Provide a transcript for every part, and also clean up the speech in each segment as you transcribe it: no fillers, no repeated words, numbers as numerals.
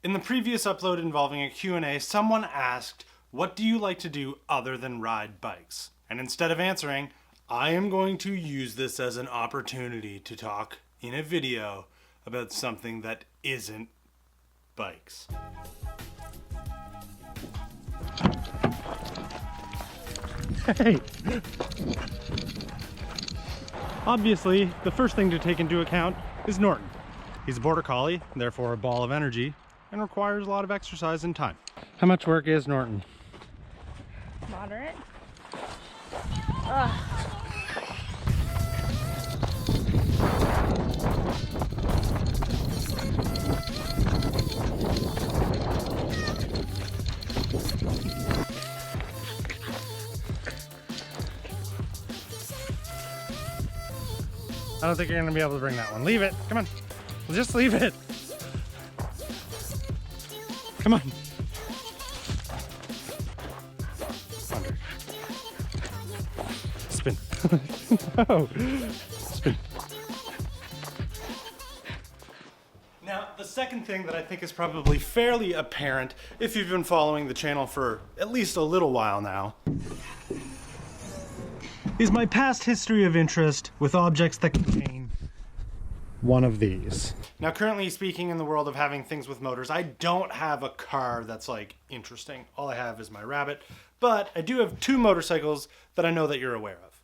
In the previous upload involving a Q&A, someone asked, what do you like to do other than ride bikes? And instead of answering, I am going to use this as an opportunity to talk in a video about something that isn't bikes. Hey! Obviously, the first thing to take into account is Norton. He's a border collie, therefore a ball of energy, and requires a lot of exercise and time. How much work is Norton? Moderate. I don't think you're gonna be able to bring that one. Leave it, come on. Just leave it. Come on. Under. Spin. No. Spin. Now, the second thing that I think is probably fairly apparent if you've been following the channel for at least a little while now is my past history of interest with objects that contain one of these. Now, currently speaking, in the world of having things with motors, I don't have a car that's like interesting. All I have is my rabbit, but I do have two motorcycles that I know that you're aware of.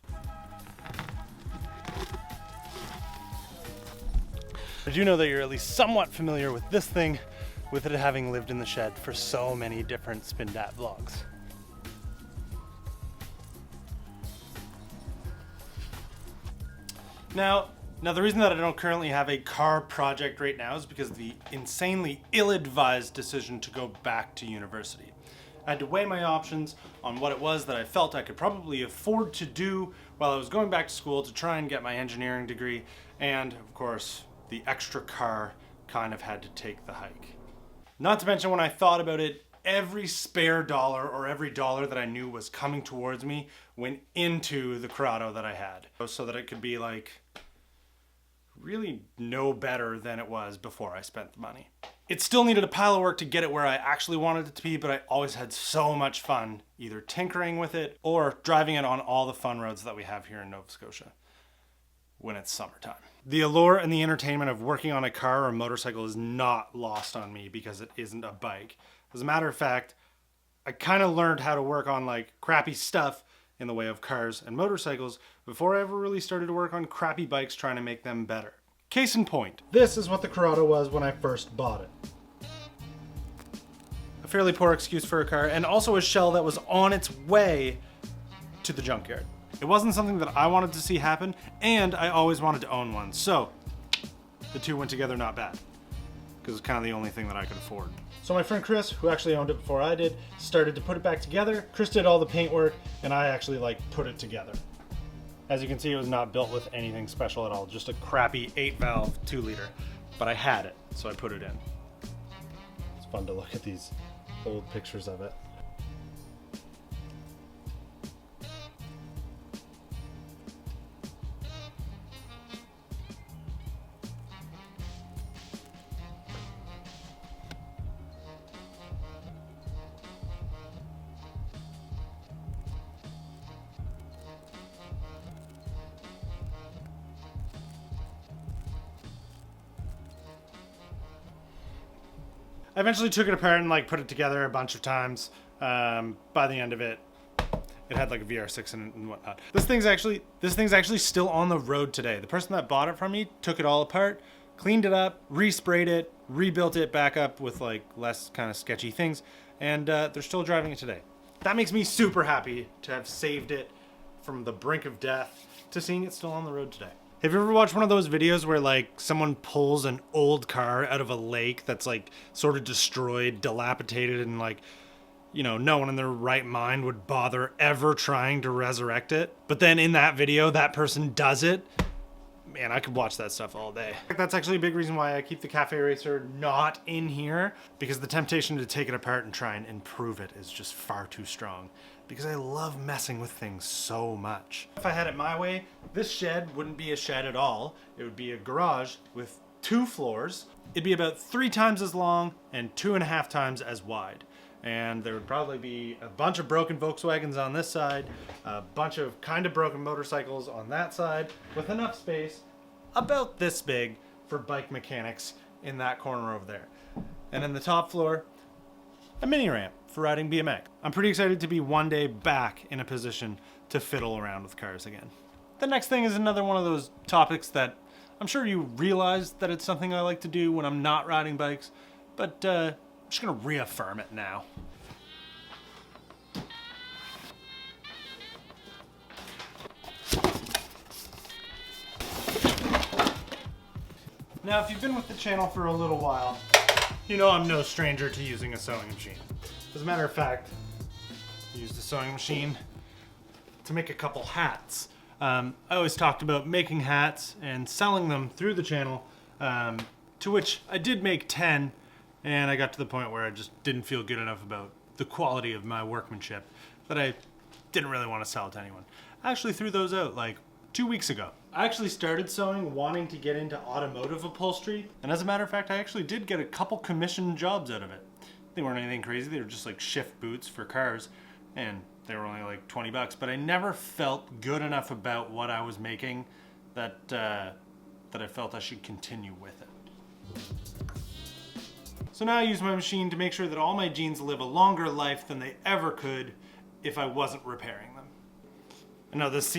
I do know that you're at least somewhat familiar with this thing, with it having lived in the shed for so many different Spindat vlogs. Now, the reason that I don't currently have a car project right now is because of the insanely ill-advised decision to go back to university. I had to weigh my options on what it was that I felt I could probably afford to do while I was going back to school to try and get my engineering degree, and of course, the extra car kind of had to take the hike. Not to mention, when I thought about it, every spare dollar or every dollar that I knew was coming towards me went into the Corrado that I had, so that it could be like really no better than it was before I spent the money. It still needed a pile of work to get it where I actually wanted it to be, but I always had so much fun either tinkering with it or driving it on all the fun roads that we have here in Nova Scotia when it's summertime. The allure and the entertainment of working on a car or a motorcycle is not lost on me because it isn't a bike. As a matter of fact, I kind of learned how to work on like crappy stuff in the way of cars and motorcycles before I ever really started to work on crappy bikes trying to make them better. Case in point, this is what the Corrado was when I first bought it. A fairly poor excuse for a car, and also a shell that was on its way to the junkyard. It wasn't something that I wanted to see happen, and I always wanted to own one, so the two went together not bad, because it's kind of the only thing that I could afford. So my friend Chris, who actually owned it before I did, started to put it back together. Chris did all the paint work, and I actually put it together. As you can see, it was not built with anything special at all, just a crappy 8-valve 2-liter. But I had it, so I put it in. It's fun to look at these old pictures of it. I eventually took it apart and put it together a bunch of times. By the end of it, it had like a VR6 in it and whatnot. This thing's actually still on the road today. The person that bought it from me took it all apart, cleaned it up, resprayed it, rebuilt it back up with less kind of sketchy things, and they're still driving it today. That makes me super happy to have saved it from the brink of death to seeing it still on the road today. Have you ever watched one of those videos where someone pulls an old car out of a lake that's sort of destroyed, dilapidated, and no one in their right mind would bother ever trying to resurrect it? But then in that video, that person does it. Man, I could watch that stuff all day. That's actually a big reason why I keep the Cafe Racer not in here, because the temptation to take it apart and try and improve it is just far too strong. Because I love messing with things so much. If I had it my way, this shed wouldn't be a shed at all. It would be a garage with 2 floors. It'd be about 3 times as long and 2.5 times as wide. And there would probably be a bunch of broken Volkswagens on this side, a bunch of kind of broken motorcycles on that side, with enough space about this big for bike mechanics in that corner over there. And in the top floor, a mini ramp for riding BMX. I'm pretty excited to be one day back in a position to fiddle around with cars again. The next thing is another one of those topics that I'm sure you realize that it's something I like to do when I'm not riding bikes, but I'm just gonna reaffirm it now. Now, if you've been with the channel for a little while, you know I'm no stranger to using a sewing machine. As a matter of fact, I used a sewing machine to make a couple hats. I always talked about making hats and selling them through the channel, to which I did make 10, and I got to the point where I just didn't feel good enough about the quality of my workmanship that I didn't really want to sell it to anyone. I actually threw those out like 2 weeks ago. I actually started sewing wanting to get into automotive upholstery, and as a matter of fact, I actually did get a couple commission jobs out of it. They weren't anything crazy, they were just like shift boots for cars, and they were only like 20 bucks, but I never felt good enough about what I was making that I felt I should continue with it. So now I use my machine to make sure that all my jeans live a longer life than they ever could if I wasn't repairing them. I know this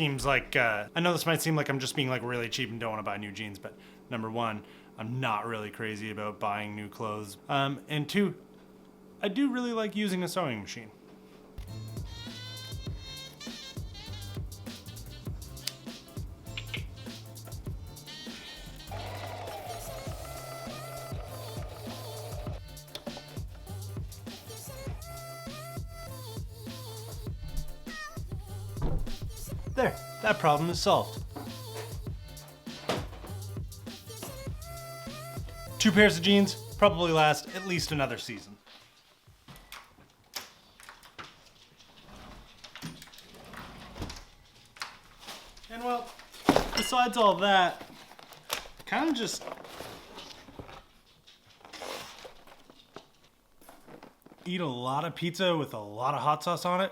might seem like I'm just being like really cheap and don't want to buy new jeans, but number one, I'm not really crazy about buying new clothes. And two, I do really like using a sewing machine. There, that problem is solved. 2 pairs of jeans probably last at least another season. And well, besides all that, kind of just eat a lot of pizza with a lot of hot sauce on it.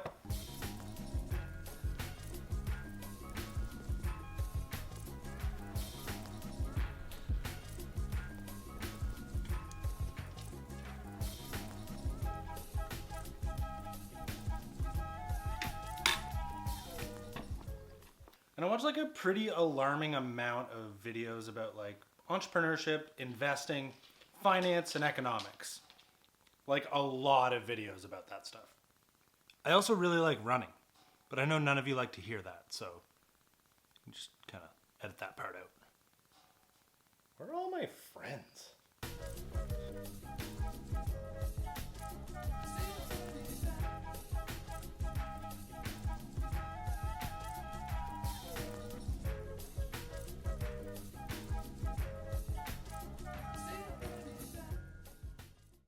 And I watch like a pretty alarming amount of videos about like entrepreneurship, investing, finance, and economics. Like a lot of videos about that stuff. I also really like running, but I know none of you like to hear that, so you just kind of edit that part out. Where are all my friends?